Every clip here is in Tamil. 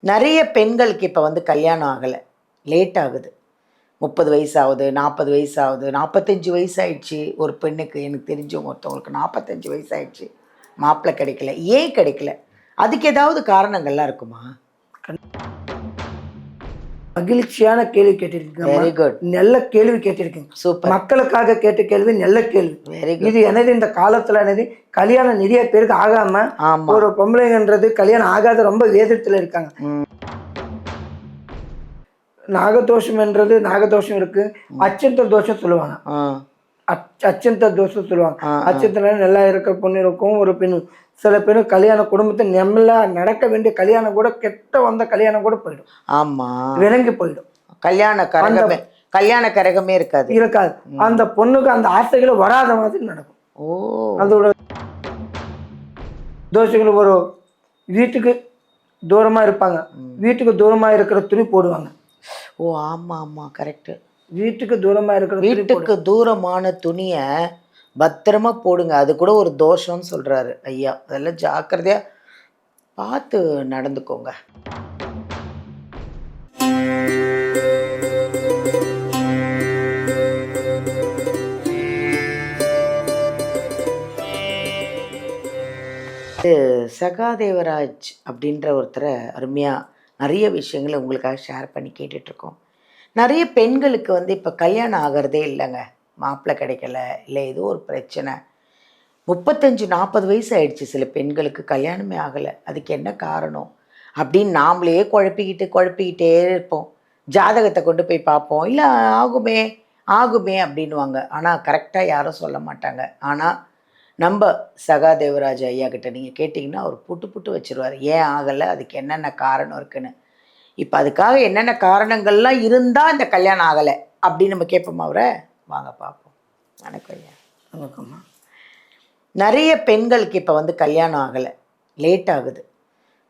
நிறைய பெண்களுக்கு இப்போ வந்து கல்யாணம் ஆகலை, லேட் ஆகுது. 30 வயசு ஆகுது, 40 வயசு ஆகுது, 45 வயசு ஆயிடுச்சு. ஒரு பெண்ணுக்கு எனக்கு தெரிஞ்சவங்க ஒருத்தவங்களுக்கு 45 வயசு ஆயிடுச்சு, மாப்பிள்ளை கிடைக்கல. ஏன் கிடைக்கல? அதுக்கு ஏதாவது காரணங்கள்லாம் இருக்குமா? மகிழ்ச்சியான கேள்வி கேட்டிருக்கீங்க. Very good. நல்ல கேள்வி கேட்டிருக்கீங்க. சூப்பர். மக்களுக்காக கேட்ட கேள்வி, நல்ல கேள்வி. Very good. இது எனது இந்த காலத்துல எனது கல்யாணம் நிறைய பேருக்கு ஆகாம ஆமா. ஒரு பொம்பளைங்கன்றது கல்யாணம் ஆகாத ரொம்ப வேதத்துல இருக்காங்க. நாகதோஷம் என்றது நாகதோஷம் இருக்கு, அச்சந்த தோஷம் சொல்லுவாங்க. அச்சந்த தோஷம் சொல்லுவாங்க. அச்சத்துல நல்லா இருக்கிற பொண்ணு இருக்கும், ஒரு பெண். சில பேர் கல்யாண குடும்பத்தை நல்லா நடக்க வேண்டிய கல்யாணம் கூட கெட்ட வந்த கல்யாணம் கூட போயிடும். ஆமா, விளங்கி போயிடும். கல்யாண கரகமே இருக்காது. அந்த பொண்ணுக்கு அந்த ஆசைகளை வராத மாதிரி நடக்கும். அதோட தோஷங்கள் ஒரு வீட்டுக்கு தூரமா இருப்பாங்க, வீட்டுக்கு தூரமா இருக்கிற துணி போடுவாங்க. ஓ ஆமா ஆமா, கரெக்ட். வீட்டுக்கு தூரமா இருக்கிற வீட்டுக்கு தூரமான துணியை பத்திரமா போடுங்க, அது கூட ஒரு தோஷம்னு சொல்றாரு ஐயா. அதெல்லாம் ஜாக்கிரதையா பார்த்து நடந்துக்கோங்க. சகாதேவராஜ் அப்படின்ற ஒருத்தரை அருமையாக நிறைய விஷயங்களை உங்களுக்காக ஷேர் பண்ணி கேட்டுட்ருக்கோம். நிறைய பெண்களுக்கு வந்து இப்போ கல்யாணம் ஆகிறதே இல்லைங்க, மாப்பிள்ளை கிடைக்கல, இல்லை ஏதோ ஒரு பிரச்சனை. 35-40 வயசு ஆயிடுச்சு, சில பெண்களுக்கு கல்யாணமே ஆகலை. அதுக்கு என்ன காரணம் அப்படின்னு நாமளே குழப்பிக்கிட்டே இருப்போம். ஜாதகத்தை கொண்டு போய் பார்ப்போம், இல்லை ஆகுமே ஆகுமே அப்படின்வாங்க. ஆனால் கரெக்டாக யாரும் சொல்ல மாட்டாங்க. ஆனால் நம்ம சகாதேவராஜ் ஐயா கிட்ட நீங்கள் கேட்டிங்கன்னா அவர் புட்டு வச்சுருவார், ஏன் ஆகலை, அதுக்கு என்னென்ன காரணம் இருக்குன்னு. இப்போ அதுக்காக என்னென்ன காரணங்கள்லாம் இருந்தால் இந்த கல்யாணம் ஆகலை அப்படின்னு நம்ம கேட்போம். அவரை வாங்க பார்ப்போம். வணக்கம் ஐயா. வணக்கம்மா. நிறைய பெண்களுக்கு இப்போ வந்து கல்யாணம் ஆகலை, லேட் ஆகுது.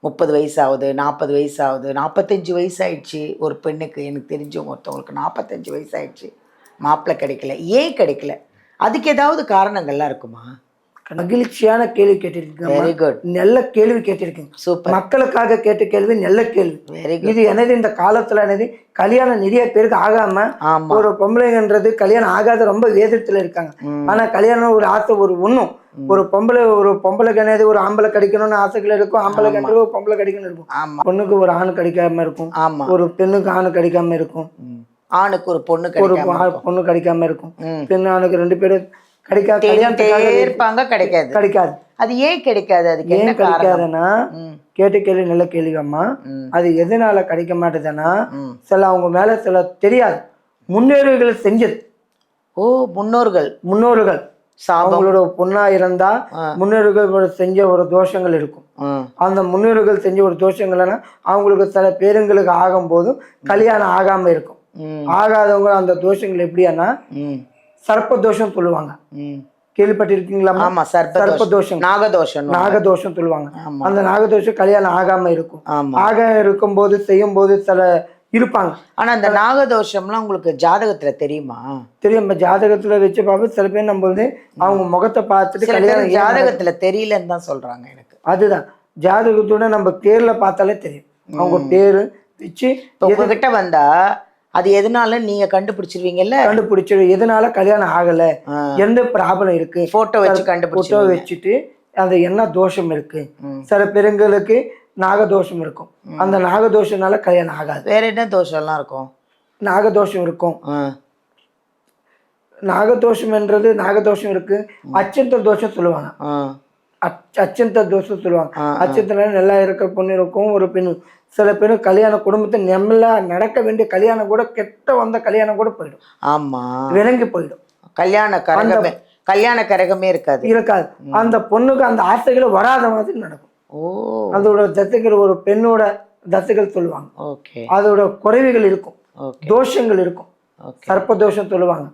30 வயசு ஆகுது, 40 வயசு ஆகுது, 45 வயசு ஆயிடுச்சு. ஒரு பெண்ணுக்கு எனக்கு தெரிஞ்சவங்க ஒருத்தவங்களுக்கு 45 வயசு ஆயிடுச்சு, மாப்பிள்ளை கிடைக்கல. ஏன் கிடைக்கல? அதுக்கு ஏதாவது காரணங்கள்லாம் இருக்குமா? மகிழ்ச்சியான கேள்வி கேட்டிருக்கீங்க. Very good. நல்ல கேள்வி கேட்டிருக்கீங்க. சூப்பர். மக்களுக்காக கேட்ட கேள்வி, நல்ல கேள்வி. Very good. இது எனது இந்த காலத்துல எனது கல்யாணம் நிறைய பேருக்கு ஆகாம ஒரு பொம்பளைங்கன்றது கல்யாணம் ஆகாத ரொம்ப வேதத்துல இருக்காங்க. ஆனா கல்யாணம் ஒரு ஆசை, ஒரு ஒண்ணும் ஒரு பொம்பளை கிடையாது, ஒரு ஆம்பளை கிடைக்கணும்னு ஆசைகள் இருக்கும். ஆம்பளை கிடையாது, ஒரு பொம்பளை கிடைக்கணும் இருக்கும். பொண்ணுக்கு ஒரு ஆண் கிடைக்காம இருக்கும், ஒரு பெண்ணுக்கு ஆணு கிடைக்காம இருக்கும். ஆணுக்கு ஒரு பொண்ணு கிடைக்காம இருக்கும். பெண் ஆணுக்கு 2 பேரும் கிடைக்காது. அது ஏன் கிடைக்காது? அதுக்கு ஏன் கிடைக்காதுன்னா, கேட்ட கேள்வி நல்ல கேள்விங்கம்மா. அது எதனால கிடைக்க மாட்டேதுன்னா, சில அவங்க மேல சில தெரியாது முன்னோர்கள் செஞ்சது. ஓ, முன்னோர்கள் அவங்களோட பொண்ணா இருந்தா முன்னோர்கள் செஞ்ச ஒரு தோஷங்கள் இருக்கும். அந்த முன்னோர்கள் செஞ்ச ஒரு தோஷங்கள்னா அவங்களுக்கு சில பேருங்களுக்கு ஆகும் போதும் கல்யாணம் ஆகாம இருக்கும். ஆகாதவங்க அந்த தோஷங்கள் எப்படியானா சர்ப்ப தோஷம் சொல்லுவாங்க. கேள்விப்பட்டிருக்கீங்களா? ஆமா, சர்ப்ப தோஷம், நாகதோஷம் சொல்லுவாங்க. அந்த நாகதோஷம் கல்யாணம் ஆகாம இருக்கும். ஆக இருக்கும்போது செய்யும் போது சில இருப்பாங்க. ஆனா அந்த நாகதோஷம்லாம் உங்களுக்கு ஜாதகத்துல தெரியுமா? தெரியும். ஜாதகத்துல வச்சு பார்ப்போம். சில பேர் நம்ம வந்து அவங்க முகத்தை பார்த்துட்டு கல்யாணம் ஜாதகத்துல தெரியலன்னு தான் சொல்றாங்க. எனக்கு அதுதான் ஜாதகத்தோட நம்ம பேர்ல பார்த்தாலே தெரியும். அவங்க பேரு வச்சு உங்ககிட்ட வந்தா அது எதனால நீங்க கண்டுபிடிச்சிருவீங்கல்ல? கண்டுபிடிச்சிரு எதனால கல்யாணம் ஆகல, எந்த ப்ராப்ளம் இருக்கு, போட்டோ வச்சுட்டு அந்த என்ன தோஷம் இருக்கு. சில பெண்களுக்கு நாகதோஷம் இருக்கும். அந்த நாகதோஷனால கல்யாணம் ஆகாது. வேற என்ன தோஷம்லாம் இருக்கும்? நாகதோஷம் இருக்கும். நாகதோஷம் இருக்கு, அச்சந்த தோஷம் சொல்லுவாங்க. அச்சந்த தோஷம் சொல்லுவாங்க. அச்சத்துல நல்லா இருக்கிற பொண்ணு இருக்கும், ஒரு பெண். சில பேர் கல்யாண குடும்பத்தை நல்லா நடக்க வேண்டிய கல்யாணம் கூட கெட்ட வந்த கல்யாணம் கூட போயிடும். ஆமா, விளங்கி போயிடும். கல்யாண கரகமே இருக்காது. அந்த பொண்ணுக்கு அந்த ஆசைகளை வராத மாதிரி நடக்கும். அதோட தசைகள், ஒரு பெண்ணோட தசைகள் சொல்லுவாங்க. அதோட குறைவுகள் இருக்கும், தோஷங்கள் இருக்கும். சர்ப்ப தோஷம் சொல்லுவாங்க.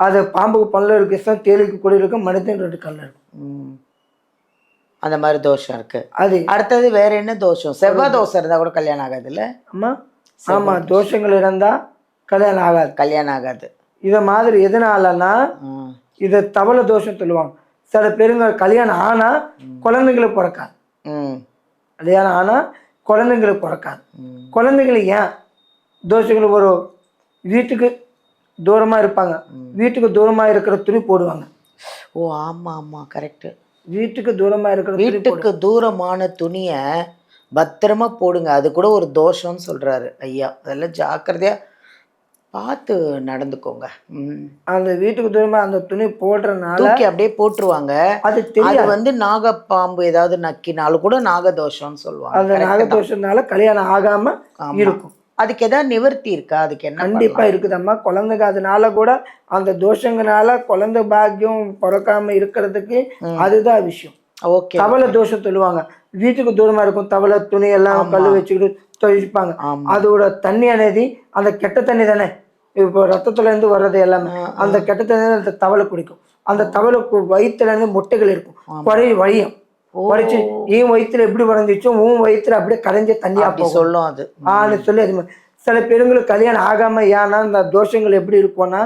அது பாம்புக்கு பல்ல இருக்கு, தேலுக்கு கூட இருக்கும், மனிதன் 2 கல்ல இருக்கும். அந்த மாதிரி தோஷம் இருக்கு. அது அடுத்தது வேற என்ன தோஷம்? செவ்வாய் தோஷம் இருந்தா கூட கல்யாணம் ஆகாது இல்ல? ஆமா, தோஷங்கள் இருந்தா கல்யாணம் ஆகாது. இத மாதிரி எதனாலன்னா இத தவள தோஷம் சொல்லுவாங்க. சில பேருங்க கல்யாணம் ஆனா குழந்தைகளை பிறக்காது. கல்யாணம் ஆனா குழந்தைங்களை பிறக்காது. குழந்தைங்களை ஏன் தோஷங்கள் ஒரு வீட்டுக்கு தூரமாக இருப்பாங்க, வீட்டுக்கு தூரமாக இருக்கிற துணி போடுவாங்க. ஓ ஆமாம் ஆமாம் கரெக்டு. வீட்டுக்கு தூரமாக இருக்கிற வீட்டுக்கு தூரமான துணியை பத்திரமா போடுங்க, அது கூட ஒரு தோஷம்னு சொல்கிறாரு ஐயா. அதெல்லாம் ஜாக்கிரதையாக பார்த்து நடந்துக்கோங்க. அந்த வீட்டுக்கு தூரமாக அந்த துணி போடுறதுனால தூக்கி அப்படியே போட்டுருவாங்க. அது வந்து நாகப்பாம்பு ஏதாவது நக்கினாலும் கூட நாகதோஷம்னு சொல்லுவாங்க. அந்த நாகதோஷம்னால கல்யாணம் ஆகாமல் இருக்கும். அதுக்கு ஏதாவது நிவர்த்தி இருக்கா? அதுக்கு என்ன? கண்டிப்பா இருக்குதம்மா. குழந்தைங்க அதனால கூட அந்த தோஷங்களால குழந்தை பாக்கியம் பிறக்காம இருக்கிறதுக்கு அதுதான் விஷயம். ஓகே. தவளை தோஷம் சொல்லுவாங்க. வீட்டுக்கு தூரமா இருக்கும் தவளை துணி எல்லாம் கல்லு வச்சுக்கிட்டு துவைப்பாங்க. அதோட தண்ணி అనేది அந்த கெட்ட தண்ணி தானே, இப்போ ரத்தத்துல இருந்து வர்றது எல்லாமே அந்த கெட்ட தண்ணி அந்த தவளை குடிக்கும். அந்த தவளை வயிற்றுல இருந்து முட்டைகள் இருக்கும், குறைய வழியும் வரைச்சு என் வயிற்றுல எப்படி வரைஞ்சிச்சோ உன் வயிற்றுல அப்படியே கரைஞ்ச தண்ணியா சொல்லும் அது சொல்லி. அது சில பேருங்களுக்கு கல்யாணம் ஆகாம ஏன்னா இந்த தோஷங்கள் எப்படி இருக்கும்னா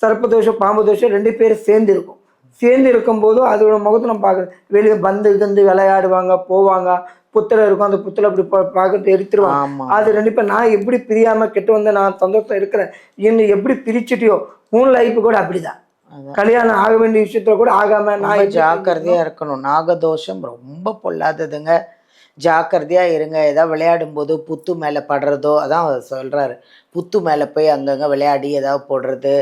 சர்ப்ப தோஷம் பாம்பு தோஷம் 2 பேரும் சேர்ந்து இருக்கும். சேர்ந்து இருக்கும்போதும் அதோட முகத்தை நம்ம பார்க்குறோம். வெளியே பந்து இருந்து விளையாடுவாங்க போவாங்க, புத்தலை இருக்கும், அந்த புத்தலை அப்படி பார்க்கறது எடுத்துருவாங்க. அது 2 பேர் நான் எப்படி பிரியாம கெட்டு வந்து நான் சந்தோஷம் இருக்கிறேன் இன்னும் எப்படி பிரிச்சுட்டியோ உன் லைஃப் கூட அப்படிதான். கல்யாணம் ஆக வேண்டிய விஷயத்துல கூட ஆகாம நான் ஜாக்கிரதையா இருக்கணும். நாகதோஷம் ரொம்ப பொல்லாததுங்க, ஜாக்கிரதையா இருங்க. ஏதாவது விளையாடும் போது புத்து மேலே படுறதோ, அதான் சொல்றாரு, புத்து மேலே போய் அங்கங்கே விளையாடி ஏதாவது போடுறது,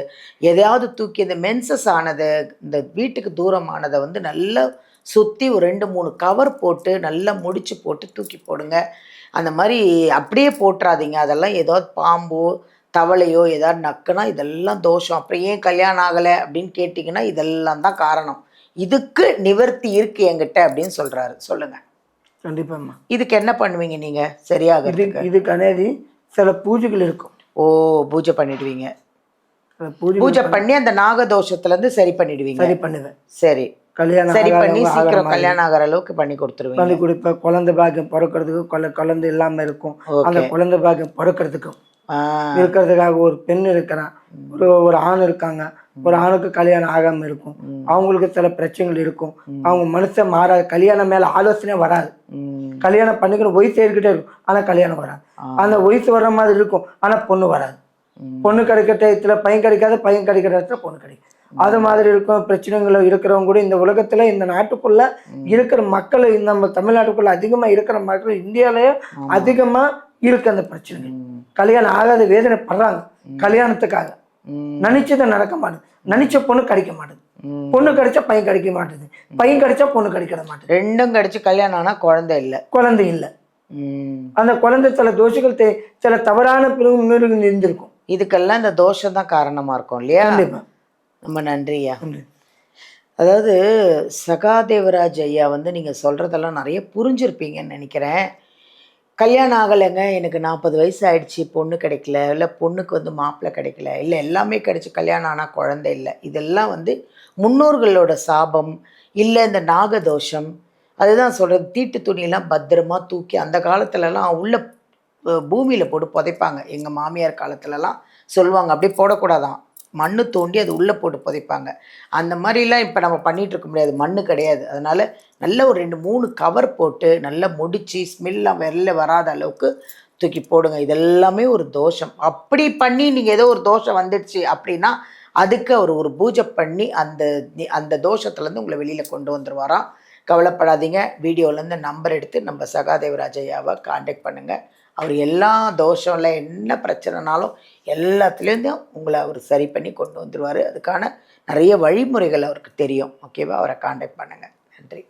எதையாவது தூக்கி இந்த மென்சஸ் ஆனதை இந்த வீட்டுக்கு தூரமானதை வந்து நல்லா சுற்றி ஒரு 2-3 கவர் போட்டு நல்லா முடிச்சு போட்டு தூக்கி போடுங்க. அந்த மாதிரி அப்படியே போட்டுறாதீங்க. அதெல்லாம் ஏதாவது பாம்போ தவளையோ ஏதாவது நக்குனா இதெல்லாம் தோஷம். அப்புறம் ஏன் கல்யாணம் ஆகலை அப்படின்னு கேட்டிங்கன்னா இதெல்லாம் தான் காரணம். இதுக்கு நிவர்த்தி இருக்கு என்கிட்ட அப்படின்னு சொல்கிறாரு. சொல்லுங்கள். கண்டிப்பாம்மா. இதுக்கு என்ன பண்ணுவீங்க நீங்கள் சரியாக? இதுக்கு அநேதி சில பூஜைகள் இருக்கும். ஓ பூஜை பண்ணிடுவீங்க. பூஜை பண்ணி அந்த நாகதோஷத்துலேருந்து சரி பண்ணிடுவீங்க? சரி பண்ணுவேன். சரி கல்யாணம் சரி பண்ணி சீக்கிரம் கல்யாணம் ஆகிற அளவுக்கு பண்ணி கொடுத்துருவீங்க. பண்ணி கொடுப்பேன். குழந்தை பாக்கியம் பிறக்கிறதுக்கு குழந்தை இல்லாமல் இருக்கும், அந்த குழந்தை பாக்கியம் பிறக்கிறதுக்கும் இருக்கிறதுக்காக ஒரு பெண் இருக்கிறான், ஒரு ஆண் இருக்காங்க, ஒரு ஆணுக்கு கல்யாணம் ஆகாம இருக்கும், அவங்களுக்கு சில பிரச்சனைகள் இருக்கும், அவங்க மனுஷன் மாறாது, கல்யாணம் மேல ஆலோசனை வராது, கல்யாணம் பண்ணிக்கணும் வயசு ஏறிக்கிட்டே இருக்கும் ஆனா கல்யாணம் வராது, அந்த வயசு வர்ற மாதிரி இருக்கும் ஆனா பொண்ணு வராது, பொண்ணு கிடைக்கிற டயத்துல பையன் கிடைக்காது, பையன் கிடைக்கிற இடத்துல பொண்ணு கிடைக்கும். அது மாதிரி இருக்கும் பிரச்சனைகள் இருக்கிறவங்க கூட இந்த உலகத்துல இந்த நாட்டுக்குள்ள இருக்கிற மக்கள், நம்ம தமிழ்நாட்டுக்குள்ள அதிகமா இருக்கிற மக்கள், இந்தியாலயே அதிகமா இருக்கு அந்த பிரச்சனைகள். கல்யாணம் ஆகாத வேதனை படுறாங்க கல்யாணத்துக்காக. நினைச்சதை நடக்க மாட்டேது, நினைச்ச பொண்ணு கிடைக்க மாட்டேது, பொண்ணு கிடைச்சா பையன் கிடைக்க மாட்டேது, பையன் கிடைச்சா பொண்ணு கிடைக்க மாட்டேது, ரெண்டும் கிடைச்சு கல்யாணம் ஆனா குழந்தை இல்லை. அந்த குழந்தை சில தோஷங்கள் சில தவறான பிறகு இருந்திருக்கும். இதுக்கெல்லாம் இந்த தோஷம் தான் காரணமா இருக்கும் இல்லையா? கண்டிப்பா. ரொம்ப நன்றியா. அதாவது சகாதேவராஜ் ஐயா வந்து நீங்க சொல்றதெல்லாம் நிறைய புரிஞ்சிருப்பீங்கன்னு நினைக்கிறேன். கல்யாணம் ஆகலைங்க, எனக்கு 40 வயசு ஆயிடுச்சு, பொண்ணு கிடைக்கல, இல்லை பொண்ணுக்கு வந்து மாப்பிள்ளை கிடைக்கல, இல்லை எல்லாமே கிடைச்சி கல்யாணம் ஆனால் குழந்தை இல்லை, இதெல்லாம் வந்து முன்னோர்களோட சாபம், இல்லை இந்த நாகதோஷம். அதுதான் சொல்கிறது, தீட்டு துணியெல்லாம் பத்திரமா தூக்கி அந்த காலத்துலலாம் உள்ள பூமியில் போட்டு புதைப்பாங்க. எங்கள் மாமியார் காலத்துலலாம் சொல்லுவாங்க அப்படி போடக்கூடாதான், மண்ணு தோண்டி அது உள்ளே போட்டு புதைப்பாங்க. அந்த மாதிரிலாம் இப்போ நம்ம பண்ணிகிட்டு இருக்க முடியாது, மண்ணு கிடையாது. அதனால் நல்ல ஒரு 2-3 கவர் போட்டு நல்லா முடித்து ஸ்மெல்லாம் வெளில வராத அளவுக்கு தூக்கி போடுங்க. இதெல்லாமே ஒரு தோஷம். அப்படி பண்ணி நீங்கள் ஏதோ ஒரு தோஷம் வந்துடுச்சு அப்படின்னா அதுக்கு அவர் ஒரு பூஜை பண்ணி அந்த தோஷத்துலேருந்து உங்களை வெளியில் கொண்டு வந்துடுவாராம். கவலைப்படாதீங்க. வீடியோலேருந்து நம்பர் எடுத்து நம்ம சகாதேவராஜ் ஐயாவை கான்டாக்ட் பண்ணுங்கள். அவர் எல்லா தோஷம்ல என்ன பிரச்சனைனாலும் எல்லாத்துலேருந்தும் உங்களை அவர் சரி பண்ணி கொண்டு வந்துடுவார். அதுக்கான நிறைய வழிமுறைகள் அவருக்கு தெரியும். ஓகேவா? அவரை கான்டாக்ட் பண்ணுங்கள். நன்றி.